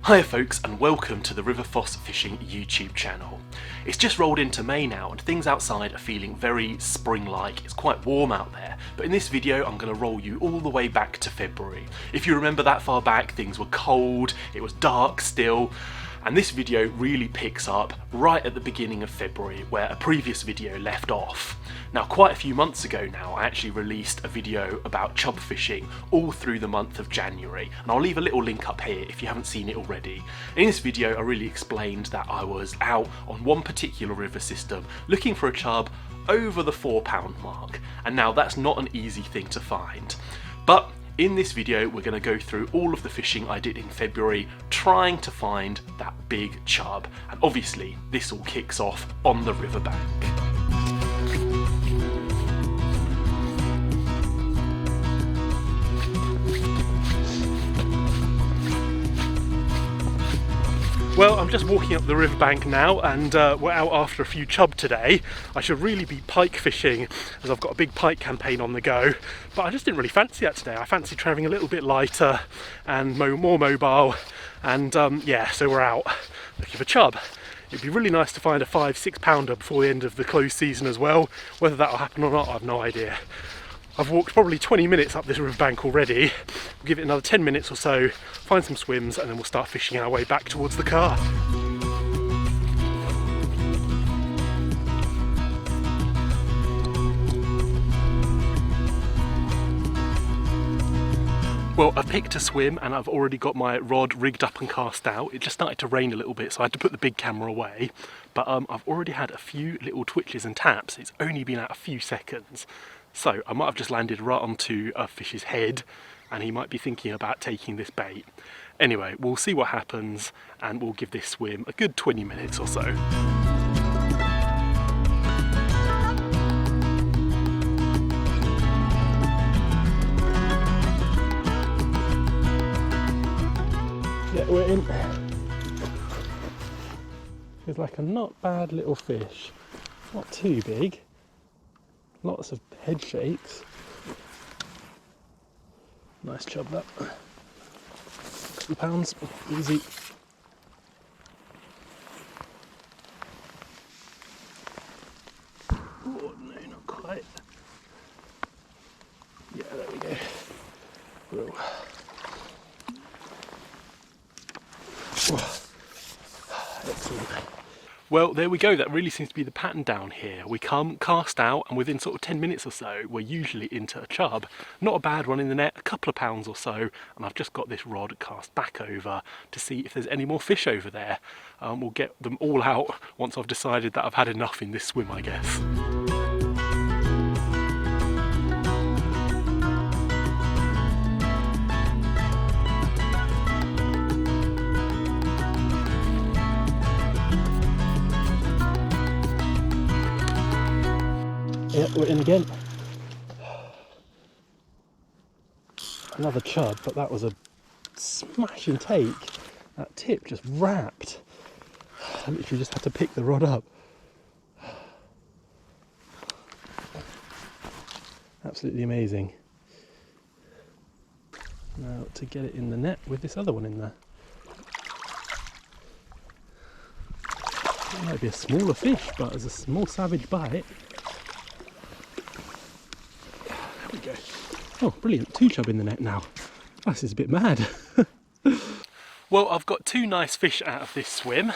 Hiya folks, and welcome to the River Foss Fishing YouTube channel. It's just rolled into May now and things outside are feeling very spring-like. It's quite warm out there, but in this video I'm going to roll you all the way back to February. If you remember that far back, things were cold, it was dark still, and this video really picks up right at the beginning of February where a previous video left off. Now, quite a few months ago now, I actually released a video about chub fishing all through the month of January, and I'll leave a little link up here if you haven't seen it already. In this video I really explained that I was out on one particular river system looking for a chub over the £4 mark, and now that's not an easy thing to find. But in this video we're going to go through all of the fishing I did in February trying to find that big chub, and obviously this all kicks off on the riverbank. Well, I'm just walking up the riverbank now and we're out after a few chub today. I should really be pike fishing as I've got a big pike campaign on the go, but I just didn't really fancy that today. I fancied travelling a little bit lighter and more mobile, and yeah, so we're out looking for chub. It'd be really nice to find a 5-6 pounder before the end of the close season as well. Whether that'll happen or not, I've no idea. I've walked probably 20 minutes up this riverbank already. We'll give it another 10 minutes or so, find some swims, and then we'll start fishing our way back towards the car. Well, I've picked a swim and I've already got my rod rigged up and cast out. It just started to rain a little bit, so I had to put the big camera away. But I've already had a few little twitches and taps. It's only been out a few seconds. So I might have just landed right onto a fish's head and he might be thinking about taking this bait. Anyway, we'll see what happens and we'll give this swim a good 20 minutes or so. Yeah, we're in. Feels like a not bad little fish. Not too big. Lots of head shakes. Nice chub that. Couple pounds, easy. Oh no, not quite. Yeah, there we go. Whoa. Excellent. Well, there we go. That really seems to be the pattern down here. We come, cast out, and within sort of 10 minutes or so, we're usually into a chub. Not a bad one in the net, a couple of pounds or so, and I've just got this rod cast back over to see if there's any more fish over there. We'll get them all out once I've decided that I've had enough in this swim, I guess. Yeah, we're in again. Another chub, but that was a smashing take. That tip just wrapped. I literally just had to pick the rod up. Absolutely amazing. Now to get it in the net with this other one in there. It might be a smaller fish, but as a small savage bite. Oh, brilliant. 2 chub in the net now. This is a bit mad. Well, I've got 2 nice fish out of this swim.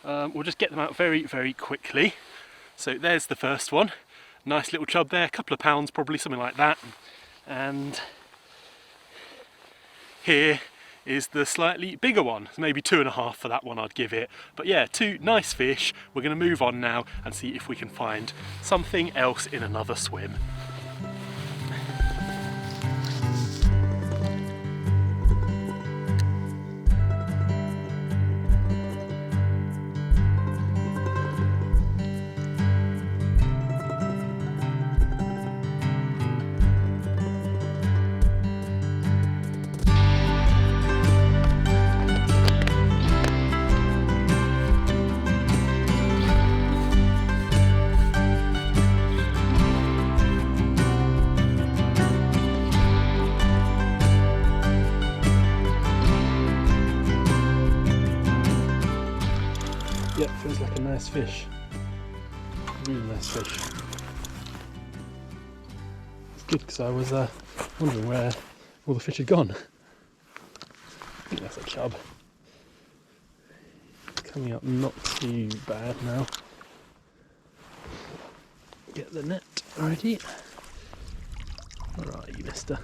We'll just get them out very, very quickly. So there's the first one. Nice little chub there, a couple of pounds probably, something like that. And here is the slightly bigger one. It's maybe 2.5 for that one, I'd give it. But yeah, 2 nice fish. We're going to move on now and see if we can find something else in another swim. Yeah, feels like a nice fish. Really nice fish. It's good because I was wondering where all the fish had gone. I think that's a chub. Coming up not too bad now. Get the net ready. Where are you, mister?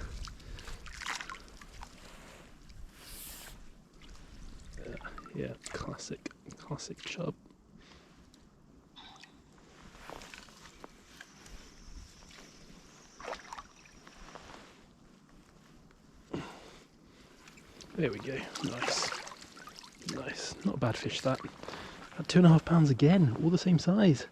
Yeah, classic chub. There we go, nice. Nice, not a bad fish that. At 2.5 pounds again, all the same size.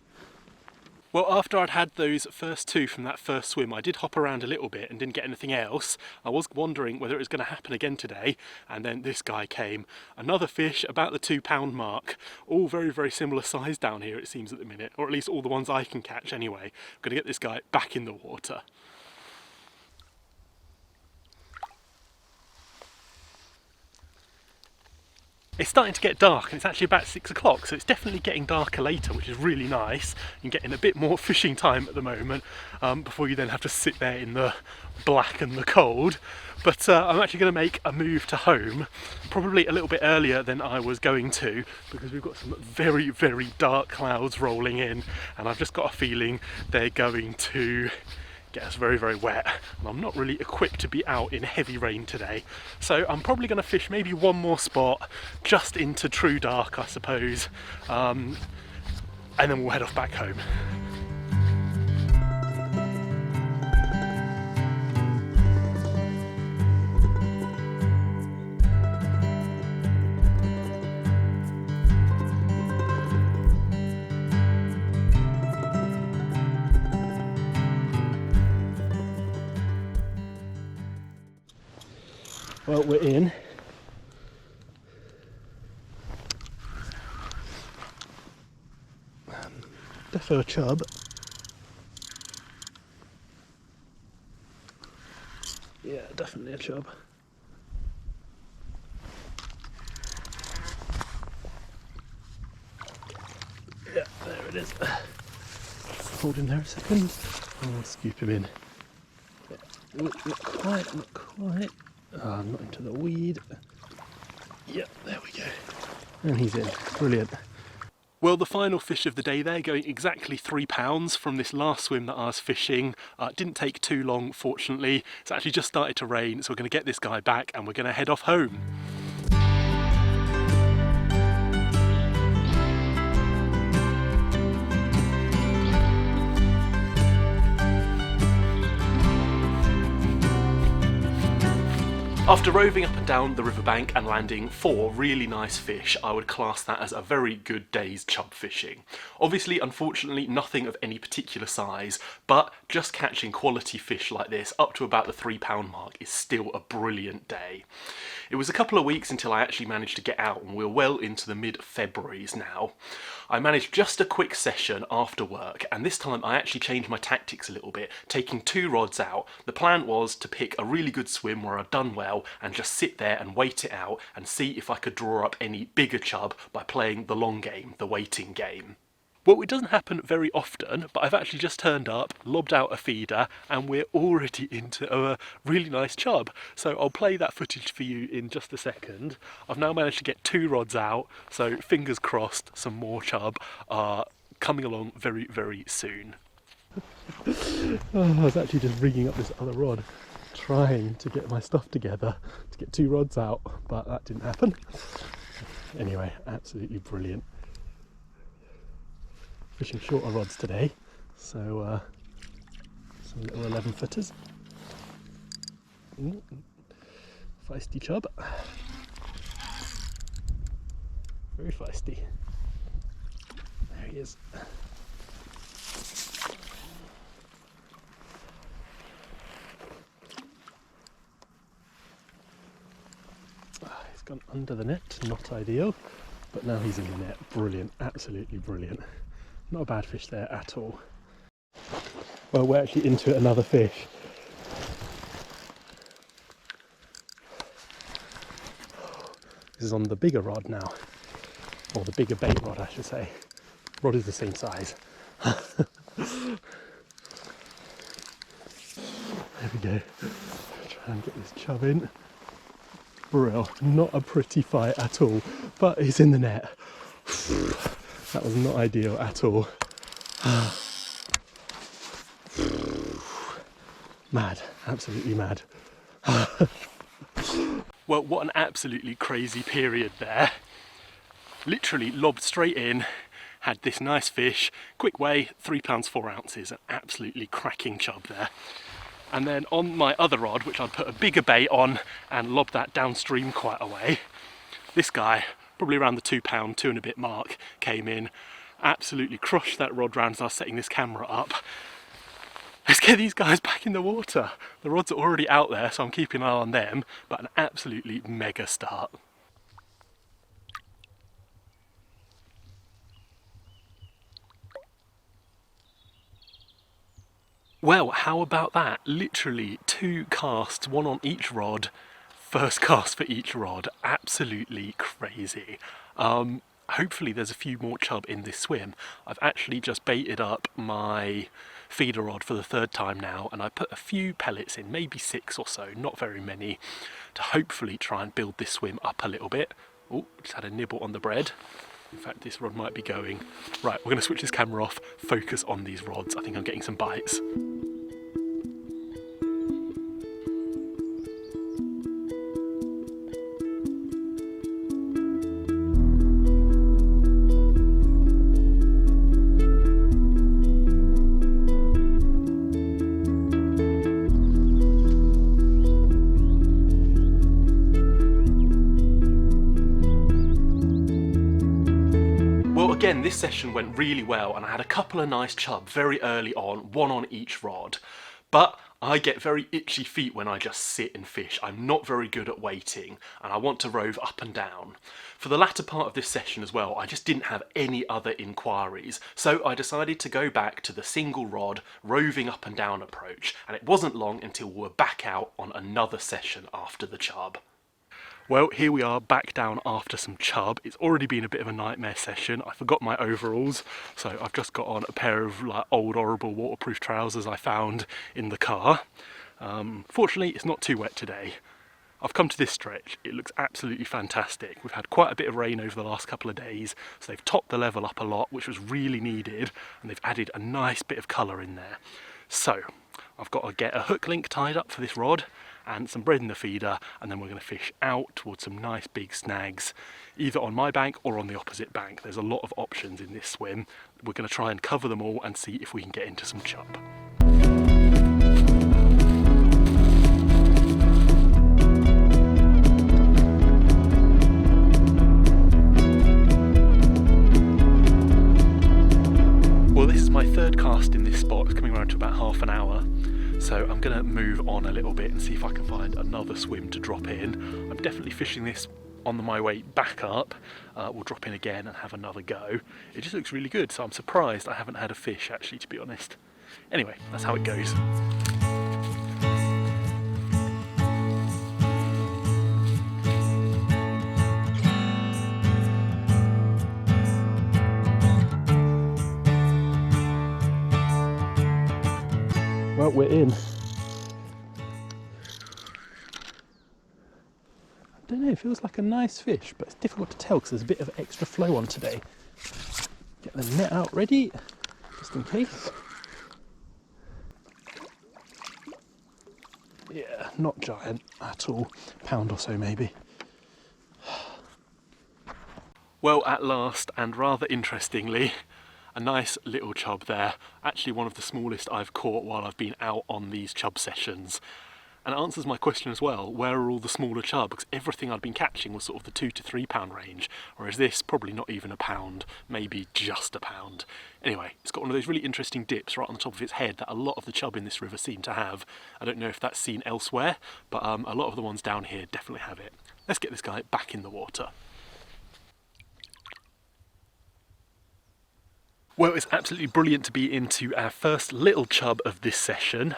Well, after I'd had those first two from that first swim, I did hop around a little bit and didn't get anything else. I was wondering whether it was going to happen again today, and then this guy came. Another fish about the 2 pound mark, all very, very similar size down here it seems at the minute, or at least all the ones I can catch anyway. I'm going to get this guy back in the water. It's starting to get dark and it's actually about 6 o'clock, so it's definitely getting darker later, which is really nice. You're getting a bit more fishing time at the moment before you then have to sit there in the black and the cold. But I'm actually going to make a move to home, probably a little bit earlier than I was going to, because we've got some very, very dark clouds rolling in, and I've just got a feeling they're going to get us very, very wet, and I'm not really equipped to be out in heavy rain today. So I'm probably going to fish maybe one more spot just into true dark, I suppose, and then we'll head off back home. Well, we're in. Defo chub. Yeah, definitely a chub. Yeah, there it is. Hold him there a second. I'll scoop him in. Yeah. Not quite, not quite. Not into the weed. Yep, there we go. And he's in. Brilliant. Well, the final fish of the day there, going exactly 3 pounds from this last swim that I was fishing. Didn't take too long, fortunately. It's actually just started to rain, so we're going to get this guy back and we're going to head off home. After roving up and down the riverbank and landing 4 really nice fish, I would class that as a very good day's chub fishing. Obviously, unfortunately, nothing of any particular size, but just catching quality fish like this up to about the 3 pound mark is still a brilliant day. It was a couple of weeks until I actually managed to get out, and we're well into the mid-Februaries now. I managed just a quick session after work, and this time I actually changed my tactics a little bit, taking 2 rods out. The plan was to pick a really good swim where I'd done well and just sit there and wait it out and see if I could draw up any bigger chub by playing the long game, the waiting game. Well, it doesn't happen very often, but I've actually just turned up, lobbed out a feeder, and we're already into a really nice chub. So I'll play that footage for you in just a second. I've now managed to get 2 rods out, so fingers crossed some more chub are coming along very, very soon. I was actually just rigging up this other rod, trying to get my stuff together to get 2 rods out, but that didn't happen. Anyway, absolutely brilliant. Fishing shorter rods today, so some little 11 footers. Feisty chub. Very feisty. There he is. He's gone under the net, not ideal, but now he's in the net. Brilliant, absolutely brilliant. Not a bad fish there at all. Well, we're actually into another fish. This is on the bigger rod now. or the bigger bait rod I should say. Rod is the same size. There we go. Try and get this chub in. Brill. Not a pretty fight at all, but he's in the net. That was not ideal at all. Mad, absolutely mad. Well, what an absolutely crazy period there. Literally lobbed straight in, had this nice fish, quick weigh, 3 pounds 4 ounces, an absolutely cracking chub there. And then on my other rod, which I'd put a bigger bait on and lobbed that downstream quite a way, this guy, probably around the 2 pound, 2 and a bit mark, came in, absolutely crushed that rod round as I was setting this camera up. Let's get these guys back in the water. The rods are already out there, so I'm keeping an eye on them, but an absolutely mega start. Well, how about that? Literally 2 casts, 1 on each rod, first cast for each rod. Absolutely crazy. Hopefully there's a few more chub in this swim. I've actually just baited up my feeder rod for the 3rd time now, and I put a few pellets in, maybe 6 or so, not very many, to hopefully try and build this swim up a little bit. Oh, just had a nibble on the bread. In fact, this rod might be going. Right, we're going to switch this camera off, focus on these rods. I think I'm getting some bites. Again, this session went really well and I had a couple of nice chub very early on, 1 on each rod. But I get very itchy feet when I just sit and fish. I'm not very good at waiting and I want to rove up and down. For the latter part of this session as well, I just didn't have any other inquiries. So I decided to go back to the single rod, roving up and down approach. And it wasn't long until we were back out on another session after the chub. Well, here we are back down after some chub. It's already been a bit of a nightmare session. I forgot my overalls, so I've just got on a pair of old horrible waterproof trousers I found in the car. Fortunately, it's not too wet today. I've come to this stretch. It looks absolutely fantastic. We've had quite a bit of rain over the last couple of days, so they've topped the level up a lot, which was really needed, and they've added a nice bit of colour in there. So, I've got to get a hook link tied up for this rod, and some bread in the feeder, and then we're going to fish out towards some nice big snags, either on my bank or on the opposite bank. There's a lot of options in this swim. We're going to try and cover them all and see if we can get into some chub. Well, this is my 3rd cast in this spot. It's coming around to about half an hour. So I'm going to move on a little bit and see if I can find another swim to drop in. I'm definitely fishing this on my way back up. We'll drop in again and have another go. It just looks really good, so I'm surprised I haven't had a fish actually, to be honest. Anyway, that's how it goes. Well, we're in. I don't know, it feels like a nice fish, but it's difficult to tell because there's a bit of extra flow on today. Get the net out ready, just in case. Yeah, not giant at all. Pound or so maybe. Well, at last, and rather interestingly, a nice little chub there. Actually one of the smallest I've caught while I've been out on these chub sessions. And it answers my question as well, where are all the smaller chub? Because everything I'd been catching was sort of the 2 to 3 pound range, whereas this probably not even a pound, maybe just a pound. Anyway, it's got one of those really interesting dips right on the top of its head that a lot of the chub in this river seem to have. I don't know if that's seen elsewhere, but a lot of the ones down here definitely have it. Let's get this guy back in the water. Well, it's absolutely brilliant to be into our first little chub of this session.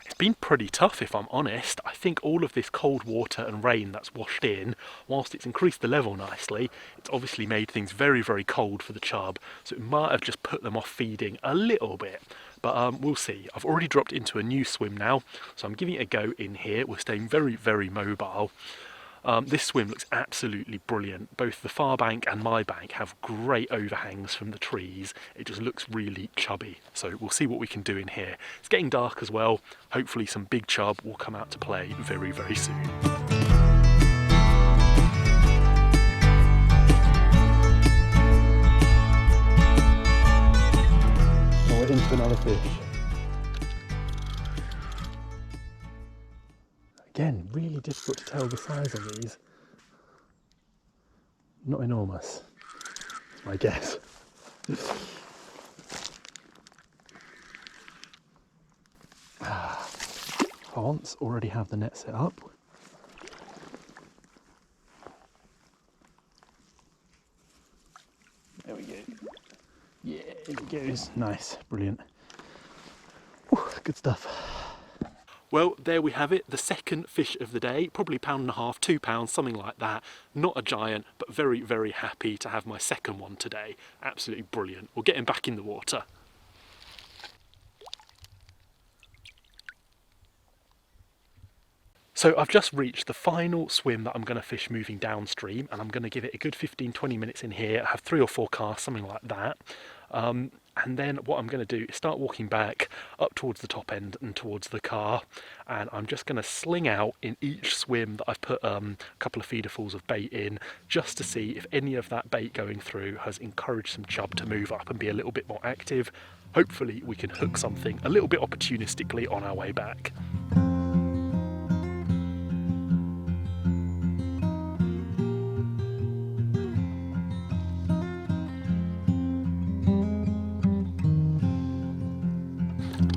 It's been pretty tough if I'm honest. I think all of this cold water and rain that's washed in, whilst it's increased the level nicely, it's obviously made things very, very cold for the chub, so it might have just put them off feeding a little bit. But we'll see. I've already dropped into a new swim now, so I'm giving it a go in here. We're staying very, very mobile. This swim looks absolutely brilliant. Both the far bank and my bank have great overhangs from the trees. It just looks really chubby. So we'll see what we can do in here. It's getting dark as well. Hopefully some big chub will come out to play very, very soon. So we're into another fish. Again, really difficult to tell the size of these. Not enormous, I guess. Foss already have the net set up. There we go. Yeah, here it goes. Nice, brilliant. Whew, good stuff. Well, there we have it, the second fish of the day, probably £1.5, £2, something like that. Not a giant, but very, very happy to have my second one today. Absolutely brilliant. We'll get him back in the water. So I've just reached the final swim that I'm going to fish moving downstream, and I'm going to give it a good 15-20 minutes in here. I have 3 or 4 casts, something like that. And then what I'm going to do is start walking back up towards the top end and towards the car, and I'm just going to sling out in each swim that I've put a couple of feederfuls of bait in, just to see if any of that bait going through has encouraged some chub to move up and be a little bit more active. Hopefully we can hook something a little bit opportunistically on our way back.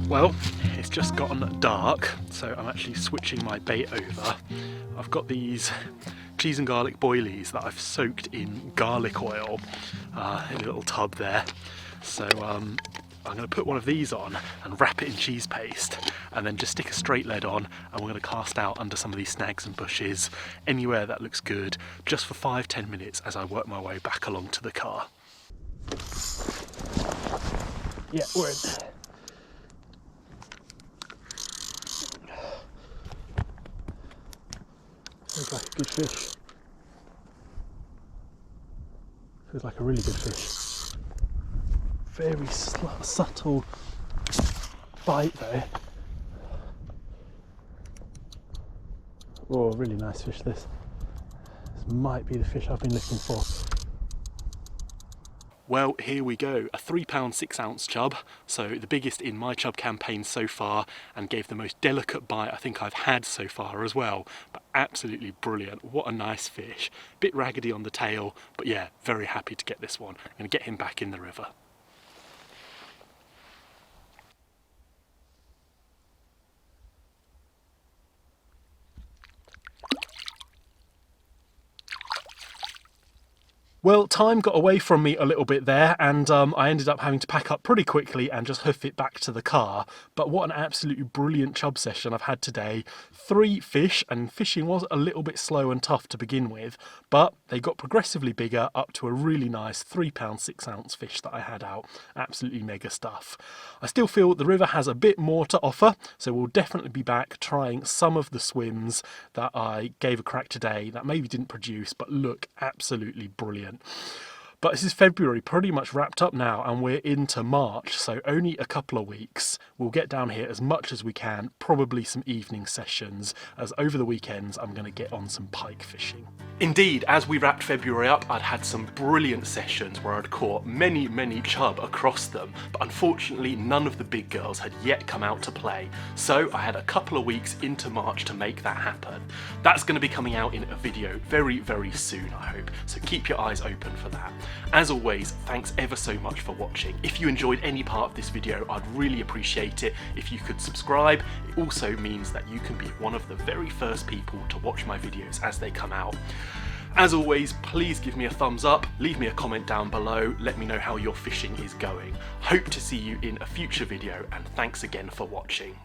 Well, it's just gotten dark, so I'm actually switching my bait over. I've got these cheese and garlic boilies that I've soaked in garlic oil in a little tub there. So I'm going to put one of these on and wrap it in cheese paste, and then just stick a straight lead on, and we're going to cast out under some of these snags and bushes, anywhere that looks good, just for 5-10 minutes as I work my way back along to the car. Yeah, we're in. Feels like a good fish. Feels like a really good fish. Very subtle bite though. Oh, really nice fish this. This might be the fish I've been looking for. Well, here we go, a £3 6-ounce chub, so the biggest in my chub campaign so far, and gave the most delicate bite I think I've had so far as well, but absolutely brilliant. What a nice fish. Bit raggedy on the tail, but yeah, very happy to get this one. I'm going to get him back in the river. Well, time got away from me a little bit there, and I ended up having to pack up pretty quickly and just hoof it back to the car. But what an absolutely brilliant chub session I've had today. 3 fish, and fishing was a little bit slow and tough to begin with, but they got progressively bigger up to a really nice £3 6-ounce fish that I had out. Absolutely mega stuff. I still feel the river has a bit more to offer, so we'll definitely be back trying some of the swims that I gave a crack today that maybe didn't produce but look absolutely brilliant. But this is February, pretty much wrapped up now, and we're into March, so only a couple of weeks. We'll get down here as much as we can, probably some evening sessions, as over the weekends I'm going to get on some pike fishing. Indeed, as we wrapped February up, I'd had some brilliant sessions where I'd caught many, many chub across them, but unfortunately none of the big girls had yet come out to play, so I had a couple of weeks into March to make that happen. That's going to be coming out in a video very, very soon, I hope, so keep your eyes open for that. As always, thanks ever so much for watching. If you enjoyed any part of this video, I'd really appreciate it if you could subscribe. It also means that you can be one of the very first people to watch my videos as they come out. As always, please give me a thumbs up, leave me a comment down below, let me know how your fishing is going. Hope to see you in a future video, and thanks again for watching.